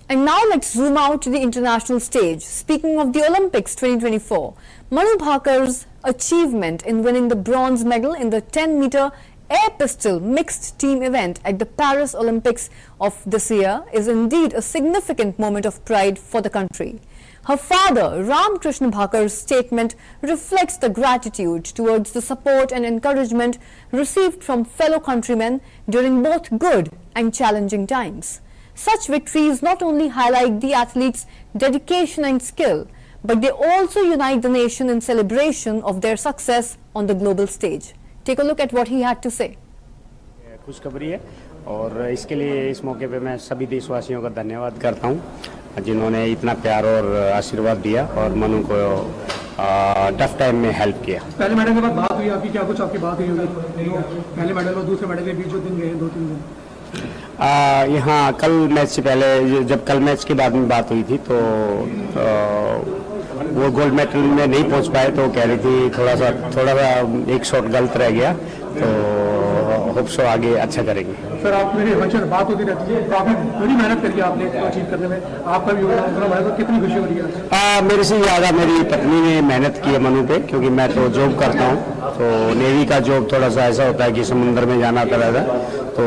And now let's zoom out to the international stage. Speaking of the Olympics 2024, Manu Bhakar's achievement in winning the bronze medal in the 10-meter air pistol mixed team event at the Paris Olympics of this year is indeed a significant moment of pride for the country. Her father, Ram Krishna Bhakar's statement reflects the gratitude towards the support and encouragement received from fellow countrymen during both good and challenging times. Such victories not only highlight the athletes' dedication and skill, but they also unite the nation in celebration of their success on the global stage. Take a look at what he had to say. खुशखबरी है और इसके लिए इस मौके पे मैं सभी देशवासियों का धन्यवाद करता हूं जिन्होंने इतना प्यार और आशीर्वाद दिया और मनु को टफ टाइम में हेल्प किया। पहले मेडल के बाद बात हुई आपकी, क्या कुछ आपकी बात हुई होगी? पहले मेडल और दूसरे मेडल के बीच जो दिन गए 2-3 दिन यहाँ कल मैच से पहले जब कल मैच के बाद में बात हुई थी तो वो गोल्ड मेडल में नहीं पहुंच पाए तो कह रही थी थोड़ा सा एक शॉट गलत रह गया तो होप सो आगे अच्छा करेंगे। सर आप मेरी हमेशा बात होती रहती है, काफी बड़ी मेहनत करी आपने अचीव करने में, आपका भी योगदान, कितनी खुशी हो रही है? मेरे से ज़्यादा मेरी पत्नी ने मेहनत की है मनु पे, क्योंकि मैं तो जॉब करता हूँ तो नेवी का जॉब थोड़ा सा ऐसा होता है कि समुद्र में जाना पड़ा था, तो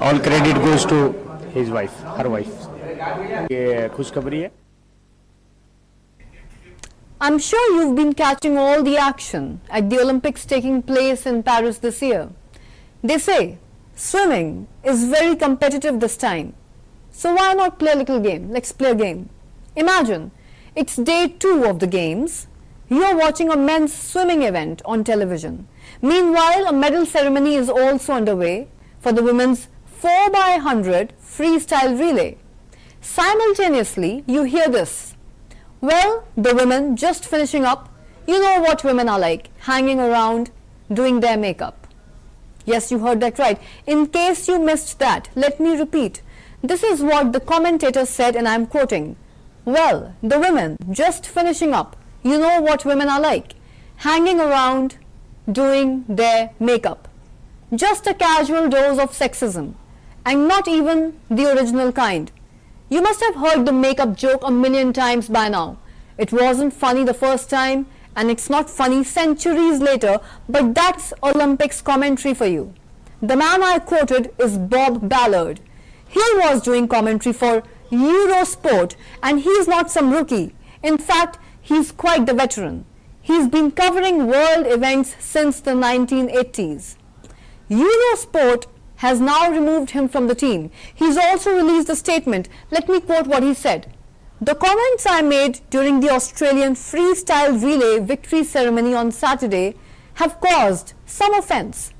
all credit goes to his wife, her wife. ये खुशखबरी है। I'm sure you've been catching all the action at the Olympics taking place in Paris this year. They say swimming is very competitive this time. So why not play a little game? Let's play a game. Imagine it's day 2 of the games. You're watching a men's swimming event on television. Meanwhile, a medal ceremony is also underway for the women's 4x100 freestyle relay. Simultaneously, you hear this. Well, the women just finishing up, you know what women are like, hanging around, doing their makeup. Yes, you heard that right. In case you missed that, let me repeat. This is what the commentator said, and I'm quoting. Well, the women just finishing up, you know what women are like, hanging around, doing their makeup. Just a casual dose of sexism, and not even the original kind. You must have heard the makeup joke a million times by now. It wasn't funny the first time, and it's not funny centuries later, but that's Olympics commentary for you. The man I quoted is Bob Ballard. He was doing commentary for Eurosport, and he's not some rookie. In fact, he's quite the veteran. He's been covering world events since the 1980s. Eurosport has now removed him from the team. He's also released a statement. Let me quote what he said. The comments I made during the Australian freestyle relay victory ceremony on Saturday have caused some offence.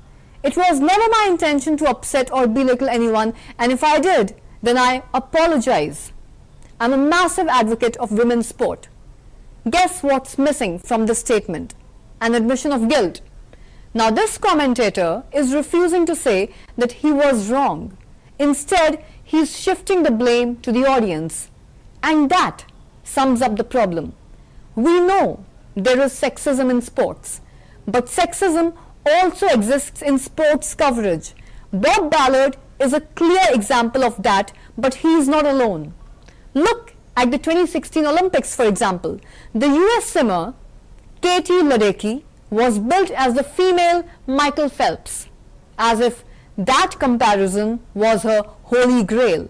It was never my intention to upset or belittle anyone, and if I did, then I apologize. I'm a massive advocate of women's sport. Guess what's missing from this statement? An admission of guilt. Now this commentator is refusing to say that he was wrong. Instead, he's shifting the blame to the audience. And that sums up the problem. We know there is sexism in sports, but sexism also exists in sports coverage. Bob Ballard is a clear example of that, but he is not alone. Look at the 2016 Olympics, for example. The US swimmer Katie Ledecky was built as the female Michael Phelps, as if that comparison was her holy grail.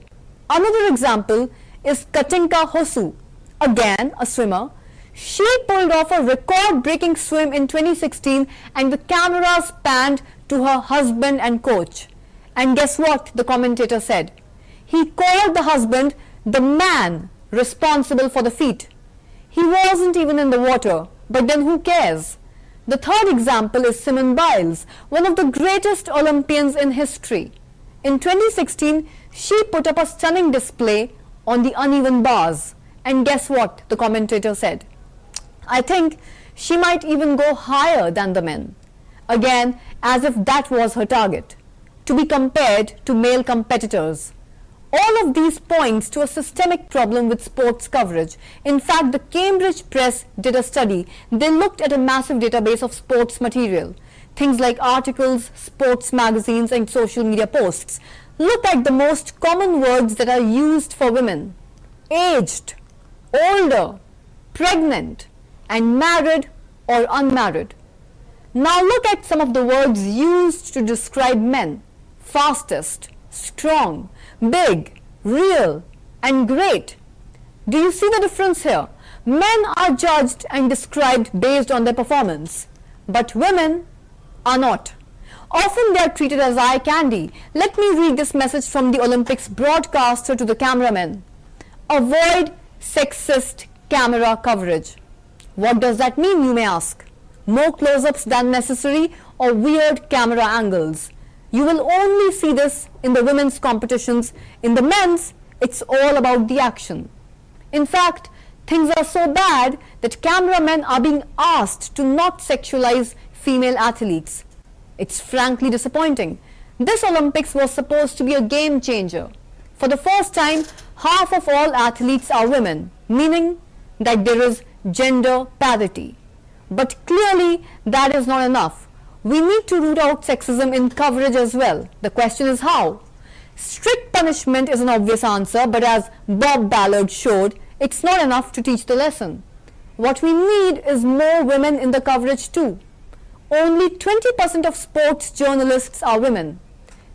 Another example is Katinka Hosu, again a swimmer. She pulled off a record-breaking swim in 2016, and the cameras panned to her husband and coach. And guess what the commentator said? He called the husband the man responsible for the feat. He wasn't even in the water, but then who cares? The third example is Simone Biles, one of the greatest Olympians in history. In 2016, she put up a stunning display on the uneven bars. And guess what the commentator said? I think she might even go higher than the men. Again, as if that was her target, to be compared to male competitors. All of these points to a systemic problem with sports coverage. In fact, the Cambridge Press did a study. They looked at a massive database of sports material. Things like articles, sports magazines, and social media posts. Look at the most common words that are used for women. aged, older, pregnant, and married or unmarried. Now look at some of the words used to describe men: fastest, strong, big, real, and great. Do you see the difference here? Men are judged and described based on their performance, but women are not. Often they are treated as eye candy. Let me read this message from the Olympics broadcaster to the cameramen. Avoid sexist camera coverage. What does that mean, you may ask? More close-ups than necessary or weird camera angles? You will only see this in the women's competitions. In the men's, it's all about the action. In fact, things are so bad that cameramen are being asked to not sexualize female athletes. It's frankly disappointing. This Olympics was supposed to be a game changer. For the first time, half of all athletes are women, meaning that there is gender parity. But clearly, that is not enough. We need to root out sexism in coverage as well. The question is how? Strict punishment is an obvious answer, but as Bob Ballard showed, it's not enough to teach the lesson. What we need is more women in the coverage too. Only 20% of sports journalists are women.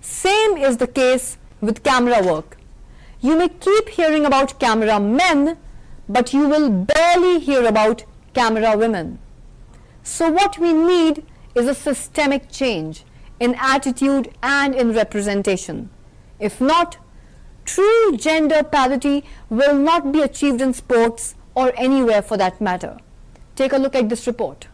Same is the case with camera work. You may keep hearing about camera men, but you will barely hear about camera women. So what we need is a systemic change in attitude and in representation. If not, true gender parity will not be achieved in sports or anywhere for that matter. Take a look at this report.